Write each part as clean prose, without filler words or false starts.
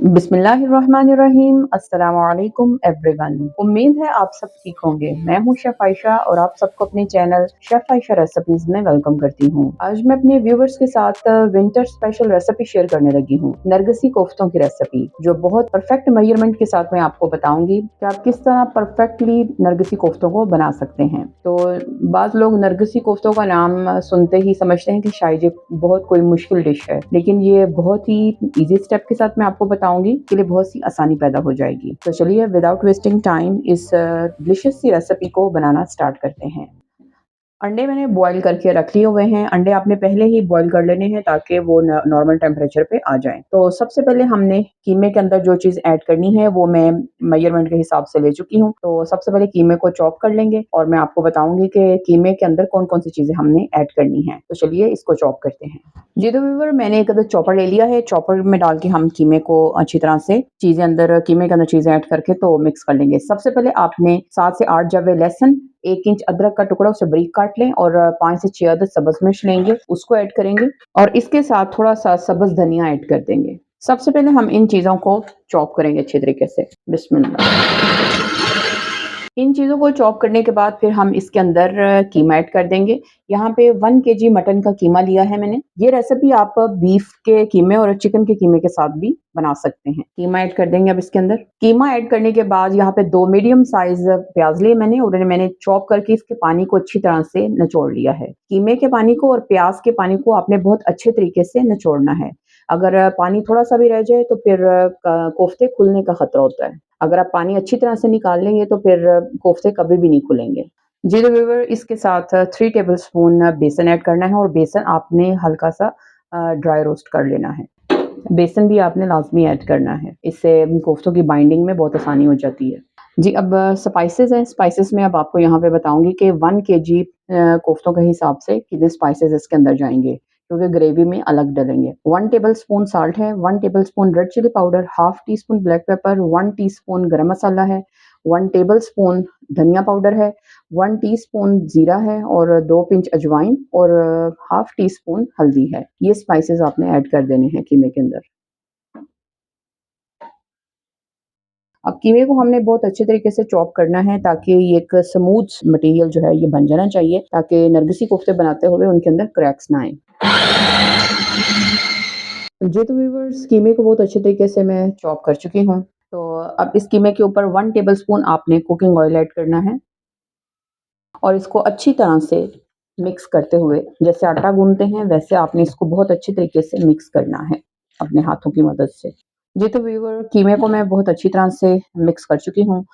बिस्मिल्लाहिर्रहमानिर्रहीम। अस्सलामु अलैकुम एवरीवन। उम्मीद है आप सब ठीक होंगे। मैं हूँ शेफ आयशा और आप सबको अपने चैनल शेफ आयशा रेसिपीज में वेलकम करती हूँ। आज मैं अपने व्यूवर्स के साथ विंटर स्पेशल रेसिपी शेयर करने लगी हूँ, नरगिसी कोफ्तों की रेसिपी, जो बहुत परफेक्ट मेजरमेंट के साथ मैं आपको बताऊंगी कि आप किस तरह परफेक्टली नरगिसी कोफ्तों को बना सकते हैं। तो बाज़ लोग नरगिसी कोफ्तों का नाम सुनते ही समझते हैं कि शायद ये बहुत कोई मुश्किल डिश है, लेकिन ये बहुत ही इजी स्टेप के साथ मैं आपको बताऊंगी के लिए बहुत सी आसानी पैदा हो जाएगी। तो चलिए विदाउट वेस्टिंग टाइम इस डिलिशियस सी रेसिपी को बनाना स्टार्ट करते हैं। अंडे मैंने बॉईल करके रख लिए हुए हैं। अंडे आपने पहले ही बॉईल कर लेने हैं ताकि वो नॉर्मल टेम्परेचर पे आ जाएं। तो सबसे पहले हमने कीमे के अंदर जो चीज़ ऐड करनी है वो मैं मेजरमेंट के हिसाब से ले चुकी हूँ। तो सबसे पहले कीमे को चॉप कर लेंगे और मैं आपको बताऊंगी कि कीमे के अंदर कौन कौन सी चीज़ें हमने ऐड करनी है। तो चलिए इसको चॉप करते हैं। जी तो व्यूअर, मैंने एक अदर चॉपर ले लिया है। चॉपर में डाल के हम कीमे को अच्छी तरह से कीमे के अंदर चीज़ें ऐड करके तो मिक्स कर लेंगे। सबसे पहले आपने 7 से 8 जवे लहसुन, 1 इंच अदरक का टुकड़ा उसे बारीक काट लें और 5 से 6 अदद सब्ज़ मिर्च लेंगे, उसको ऐड करेंगे और इसके साथ थोड़ा-सा सब्ज़ धनिया ऐड कर देंगे। सबसे पहले हम इन चीज़ों को चॉप करेंगे अच्छे तरीके से। बिस्मिल्लाह। इन चीज़ों को चॉप करने के बाद फिर हम इसके अंदर कीमा ऐड कर देंगे। यहाँ पे 1 केजी मटन का कीमा लिया है मैंने। ये रेसिपी आप बीफ के कीमे और चिकन के कीमे के साथ भी बना सकते हैं। कीमा ऐड कर देंगे अब इसके अंदर। कीमा ऐड करने के बाद यहाँ पे 2 मीडियम साइज़ प्याज़ लिए मैंने और उन्हें मैंने चॉप करके इसके पानी को अच्छी तरह से निचोड़ लिया है। कीमे के पानी को और प्याज़ के पानी को आपने बहुत अच्छे तरीके से निचोड़ना है। अगर पानी थोड़ा-सा भी रह जाए तो फिर कोफ्ते खुलने का खतरा होता है। अगर आप पानी अच्छी तरह से निकाल लेंगे तो फिर कोफ्ते कभी भी नहीं खुलेंगे। जी तो व्यूअर, इसके साथ 3 टेबलस्पून बेसन ऐड करना है और बेसन आपने हल्का-सा ड्राई रोस्ट कर लेना है। बेसन भी आपने लाज़मी ऐड करना है, इससे कोफ्तों की बाइंडिंग में बहुत आसानी हो जाती है। जी अब स्पाइसेस हैं, स्पाइसेस में अब आपको यहाँ पे बताऊँगी कि 1 केजी कोफ्तों के हिसाब से कितने स्पाइसेस इसके अंदर जाएँगे, क्योंकि ग्रेवी में अलग डलेंगे। 1 टेबलस्पून साल्ट है, 1 tablespoon red chilli powder, half teaspoon black pepper, 1 teaspoon garam masala है, 1 टेबलस्पून धनिया पाउडर है, 1 टीस्पून जीरा है और 2 पिंच अजवाइन और हाफ टी स्पून हल्दी है। ये स्पाइसेस आपने ऐड कर देने हैं कीमे के अंदर। अब कीमे को हमने बहुत अच्छे तरीके से चॉप करना है ताकि ये एक स्मूथ मटेरियल जो है ये बन जाना चाहिए, ताकि नरगिसी कोफ्ते बनाते हुए उनके अंदर क्रैक्स ना आए। जी तो व्यूअर्स, कीमे को बहुत अच्छे तरीके से मैं चॉप कर चुकी हूँ। तो अब इस कीमे के ऊपर 1 टेबलस्पून आपने कुकिंग ऑयल ऐड करना है और इसको अच्छी तरह से मिक्स करते हुए, जैसे आटा गूँथते हैं वैसे आपने इसको बहुत अच्छी तरीके से मिक्स करना है अपने हाथों की मदद से। जी तो व्यूअर, कीमे को मैं बहुत अच्छी तरह से मिक्स कर चुकी हूँ।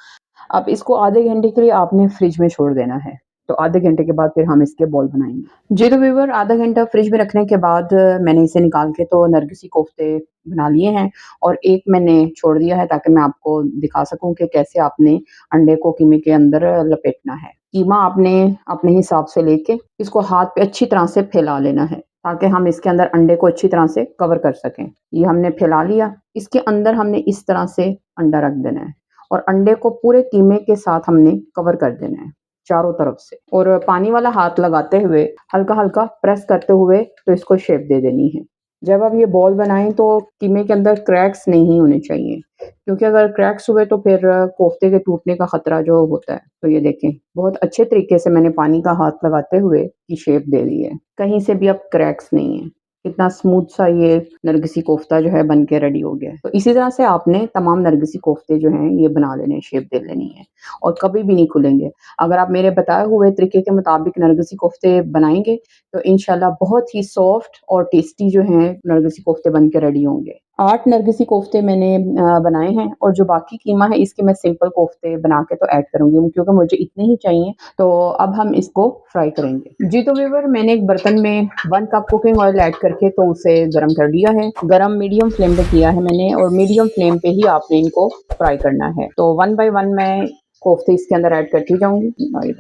अब इसको आधे घंटे के लिए आपने फ्रिज में छोड़ देना है। तो आधे घंटे के बाद फिर हम इसके बॉल बनाएँगे। जी तो व्यूअर, आधा घंटा फ्रिज में रखने के बाद मैंने इसे निकाल के तो नरगिसी कोफ्ते बना लिए हैं और एक मैंने छोड़ दिया है ताकि मैं आपको दिखा सकूँ कि कैसे आपने अंडे को कीमे के अंदर लपेटना है। कीमा आपने अपने हिसाब से लेके इसको हाथ पे अच्छी तरह से फैला लेना है ताकि हम इसके अंदर अंडे को अच्छी तरह से कवर कर सकें। ये हमने फैला लिया, इसके अंदर हमने इस तरह से अंडा रख देना है और अंडे को पूरे कीमे के साथ हमने कवर कर देना है चारों तरफ से और पानी वाला हाथ लगाते हुए हल्का-हल्का प्रेस करते हुए तो इसको शेप दे देनी है। जब आप ये बॉल बनाएँ तो कीमे के अंदर क्रैक्स नहीं होने चाहिए, क्योंकि अगर क्रैक्स हुए तो फिर कोफ्ते के टूटने का खतरा जो होता है। तो ये देखें, बहुत अच्छे तरीके से मैंने पानी का हाथ लगाते हुए ये शेप दे दी है। कहीं से भी अब क्रैक्स नहीं है। कितना स्मूथ सा ये नरगिसी कोफ्ता जो है बन के रेडी हो गया है। तो इसी तरह से आपने तमाम नरगिसी कोफ्ते जो हैं ये बना लेने हैं, शेप दे लेनी है और कभी भी नहीं खुलेंगे। अगर आप मेरे बताए हुए तरीके के मुताबिक नरगिसी कोफ्ते बनाएँगे तो इंशाल्लाह बहुत ही सॉफ्ट और टेस्टी जो हैं नरगिसी कोफ्ते बन के रेडी होंगे। 8 नरगिसी कोफ्ते मैंने बनाए हैं और जो बाकी कीमा है इसके मैं सिंपल कोफ्ते बना के तो ऐड करूँगी क्योंकि मुझे इतने ही चाहिए। तो अब हम इसको फ्राई करेंगे। जी तो व्यूअर, मैंने एक बर्तन में 1 कप कुकिंग ऑयल ऐड करके तो उसे गरम कर लिया है। गरम मीडियम फ्लेम पे किया है मैंने और मीडियम फ्लेम पे ही आपने इनको फ्राई करना है। तो 1 बाय 1 मैं कोफ्ते इसके अंदर ऐड करती जाऊँगी।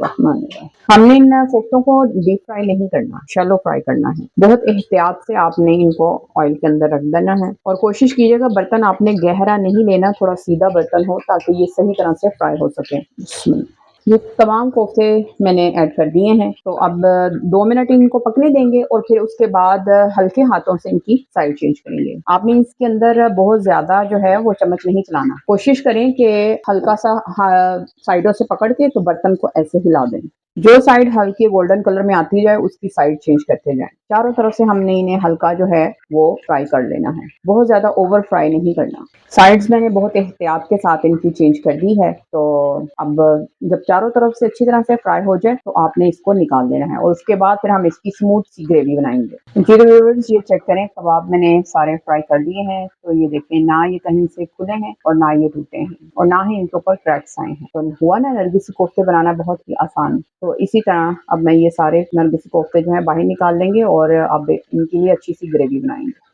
हमने इन कोफ्तों को डीप फ्राई नहीं करना, शैलो फ्राई करना है। बहुत एहतियात से आपने इनको ऑयल के अंदर रख देना है और कोशिश कीजिएगा बर्तन आपने गहरा नहीं लेना, थोड़ा सीधा बर्तन हो ताकि ये सही तरह से फ्राई हो सके। ये तमाम कोफ्ते मैंने ऐड कर दिए हैं, तो अब 2 मिनट इनको पकने देंगे और फिर उसके बाद हल्के हाथों से इनकी साइड चेंज करेंगे। आपने इसके अंदर बहुत ज़्यादा जो है वो चम्मच नहीं चलाना। कोशिश करें कि हल्का-सा साइडों से पकड़ के तो बर्तन को ऐसे हिला दें। जो साइड हल्की गोल्डन कलर में आती जाए उसकी साइड चेंज करते जाएँ। चारों तरफ से हमने इन्हें हल्का जो है वो फ्राई कर लेना है। बहुत ज़्यादा ओवर फ्राई नहीं करना। साइड्स मैंने बहुत एहतियात के साथ इनकी चेंज कर दी है, तो अब जब चारों तरफ से अच्छी तरह से फ्राई हो जाए तो आपने इसको निकाल देना है और उसके बाद फिर हम इसकी स्मूथ सी ग्रेवी बनाएंगे। जी व्यूअर्स, ये चेक करें, कबाब मैंने सारे फ्राई कर लिए हैं, तो ये देखें ना ये कहीं से खुले हैं और ना ये टूटे हैं और ना ही इनके ऊपर क्रैक्स आए हैं। तो हुआ ना नरगिसी कोफ्ते बनाना बहुत ही आसान। तो इसी तरह अब मैं ये सारे नरगिसी कोफ्ते जो है बाहर निकाल लेंगे और अब इनके लिए अच्छी सी ग्रेवी बनाएंगे।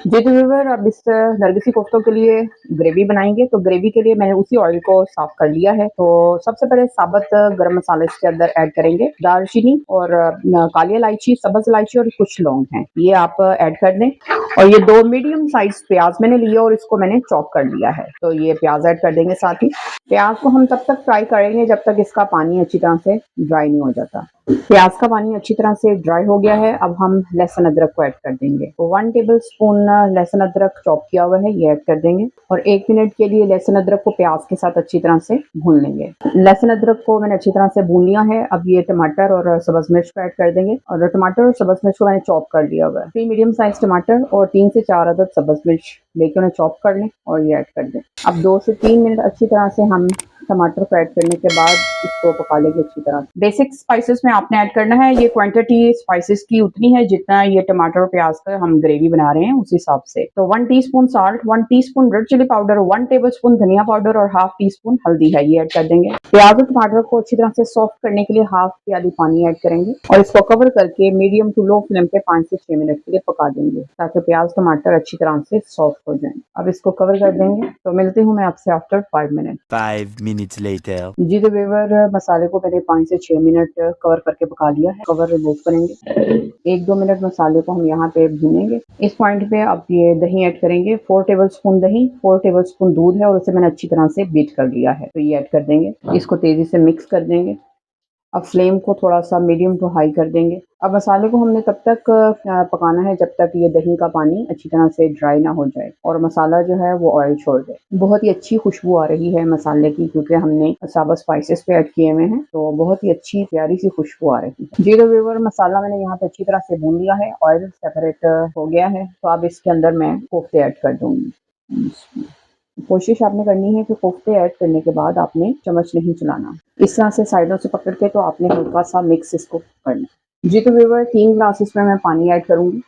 जी तो व्यूअर, अब इस नरगिसी कोफ्तों के लिए ग्रेवी बनाएंगे, तो ग्रेवी के लिए मैंने उसी ऑयल को साफ कर लिया है। तो सबसे पहले साबुत गरम मसाले इसके अंदर ऐड करेंगे, दालचीनी और काली इलायची, सब्ज इलायची और कुछ लौंग हैं, ये आप ऐड कर दें। और ये 2 मीडियम साइज प्याज मैंने लिए और इसको मैंने चॉप कर लिया है, तो ये प्याज ऐड कर देंगे साथ ही। प्याज को हम तब तक फ्राई करेंगे जब तक इसका पानी अच्छी तरह से ड्राई नहीं हो जाता। प्याज का पानी अच्छी तरह से ड्राई हो गया है, अब हम लहसुन अदरक को ऐड कर देंगे। तो 1 टेबल स्पून लहसुन अदरक चॉप किया हुआ है, ये ऐड कर देंगे और 1 मिनट के लिए लहसुन अदरक को प्याज के साथ अच्छी तरह से भून लेंगे। लहसुन अदरक को मैंने अच्छी तरह से भून लिया है। अब ये टमाटर और सब्ज मिर्च को ऐड कर देंगे और टमाटर और सब्ज मिर्च को मैंने चॉप कर लिया हुआ है। 3 मीडियम साइज टमाटर और 3 से 4 अदद सब्ज मिर्च लेके उन्हें चॉप कर लें और ये ऐड कर दें। अब 2 से 3 मिनट अच्छी तरह से हम टमाटर को ऐड करने के बाद इसको पका लेंगे अच्छी तरह। बेसिक स्पाइसेस में आपने ऐड करना है, ये क्वांटिटी स्पाइसेस की उतनी है जितना ये टमाटर और प्याज का हम ग्रेवी बना रहे हैं उस हिसाब से। तो 1 teaspoon salt, 1 teaspoon red chilli powder, 1 tablespoon धनिया पाउडर और हाफ टीस्पून हल्दी है, ये ऐड कर देंगे। प्याज और टमाटर को अच्छी तरह से सॉफ्ट करने के लिए हाफ प्याली पानी ऐड करेंगे और इसको कवर करके मीडियम टू लो फ्लेम पे 5 से 6 मिनट के लिए पका देंगे ताकि प्याज टमाटर अच्छी तरह से सॉफ्ट हो जाए। अब इसको कवर कर देंगे, तो मिलती हूँ मैं आपसे आफ्टर 5 मिनट। 5 minutes later. जी तो व्यूअर, मसाले को मैंने 5 से 6 मिनट कवर करके पका लिया है। कवर रिमूव करेंगे, 1-2 मिनट मसाले को हम यहाँ पे भूनेंगे। इस पॉइंट पे अब ये दही ऐड करेंगे, 4 टेबलस्पून दही, 4 टेबलस्पून दूध है और उसे मैंने अच्छी तरह से बीट कर लिया है, तो ये ऐड कर देंगे। इसको तेजी से मिक्स कर देंगे। अब फ्लेम को थोड़ा सा मीडियम टू हाई कर देंगे। अब मसाले को हमने तब तक पकाना है जब तक ये दही का पानी अच्छी तरह से ड्राई ना हो जाए और मसाला जो है वो ऑयल छोड़ दे। बहुत ही अच्छी खुशबू आ रही है मसाले की, क्योंकि हमने साबुत स्पाइसेस पे ऐड किए हुए हैं, तो बहुत ही अच्छी प्यारी सी खुशबू आ रही है। जी तो व्यूअर, मसाला मैंने यहाँ पे अच्छी तरह से भून लिया है, ऑयल सेपरेट हो गया है, तो अब इसके अंदर मैं कोफ्ते ऐड कर दूंगी। कोशिश आपने करनी है कि कोफ्ते ऐड करने के बाद आपने चम्मच नहीं चलाना, इस तरह से साइडों से पकड़ के तो आपने हल्का सा मिक्स इसको करना। जी तो व्यूअर, 3 ग्लास इसमें मैं पानी ऐड करूंगी।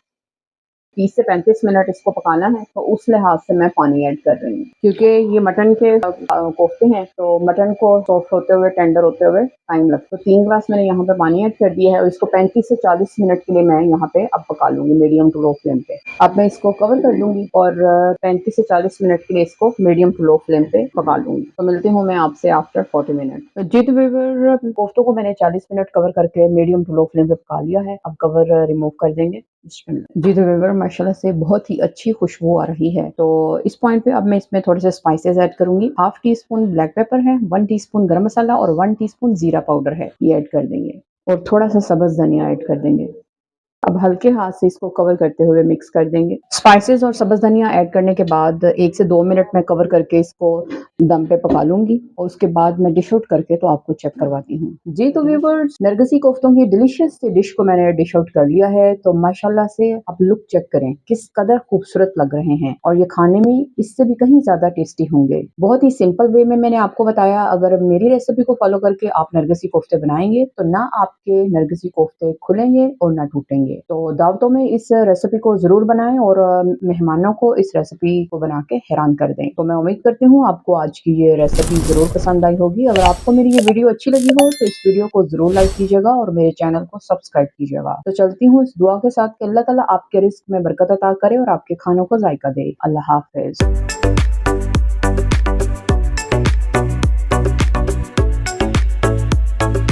30 से 35 मिनट इसको पकाना है, तो उस लिहाज से मैं पानी ऐड कर रही हूँ, क्योंकि ये मटन के कोफ्ते हैं, तो मटन को सॉफ्ट होते हुए, टेंडर होते हुए टाइम लगता है। तो 3 ग्लास मैंने यहाँ पे पानी ऐड कर दिया है और इसको 35 से 40 मिनट के लिए मैं यहाँ पे अब पका लूंगी मीडियम टू लो फ्लेम पे। अब मैं इसको कवर कर लूंगी और 35 से 40 मिनट के लिए इसको मीडियम टू लो फ्लेम पे पका लूंगी। तो मिलती हूँ मैं आपसे आफ्टर 40 मिनट। तो जी तो व्यूअर, कोफ्तों को मैंने 40 मिनट कवर करके मीडियम टू लो फ्लेम पे पका लिया है। अब कवर रिमूव कर देंगे। जी तो व्यूअर, माशाल्लाह से बहुत ही अच्छी खुशबू आ रही है। तो इस पॉइंट पे अब मैं इसमें थोड़े से स्पाइसेस ऐड करूंगी। Half teaspoon black paper है, 1 टीस्पून गरम मसाला और 1 टीस्पून जीरा पाउडर है, ये ऐड कर देंगे और थोड़ा सा सब्ज धनिया ऐड कर देंगे। अब हल्के हाथ से इसको कवर करते हुए मिक्स कर देंगे। स्पाइसेस और सब्ज धनिया ऐड करने के बाद 1 से 2 मिनट में कवर करके इसको दम पे पका लूंगी और उसके बाद मैं डिश आउट करके तो आपको चेक करवाती हूँ। जी तो व्यूअर्स, नरगिसी कोफ्तों की डिलीशियस सी डिश को मैंने डिश आउट कर लिया है। तो माशाल्लाह से आप लुक चेक करें, किस कदर खूबसूरत लग रहे हैं और ये खाने में इससे भी कहीं ज्यादा टेस्टी होंगे। बहुत ही सिंपल वे में मैंने आपको बताया। अगर मेरी रेसिपी को फॉलो करके आप नरगिसी कोफ्ते बनाएंगे तो ना आपके नरगिसी कोफ्ते खुलेंगे और ना टूटेंगे। तो दावतों में इस रेसिपी को जरूर बनाएं और मेहमानों को इस रेसिपी को बना के हैरान कर दें। तो मैं उम्मीद करती हूँ आपको आज की ये रेसिपी जरूर पसंद आई होगी। अगर आपको मेरी ये वीडियो अच्छी लगी हो तो इस वीडियो को जरूर लाइक कीजिएगा और मेरे चैनल को सब्सक्राइब कीजिएगा। तो चलती हूँ इस दुआ के साथ कि अल्लाह ताला आपके रिस्क में बरकत अता करे और आपके खानों को जायका दे। अल्लाह हाफिज।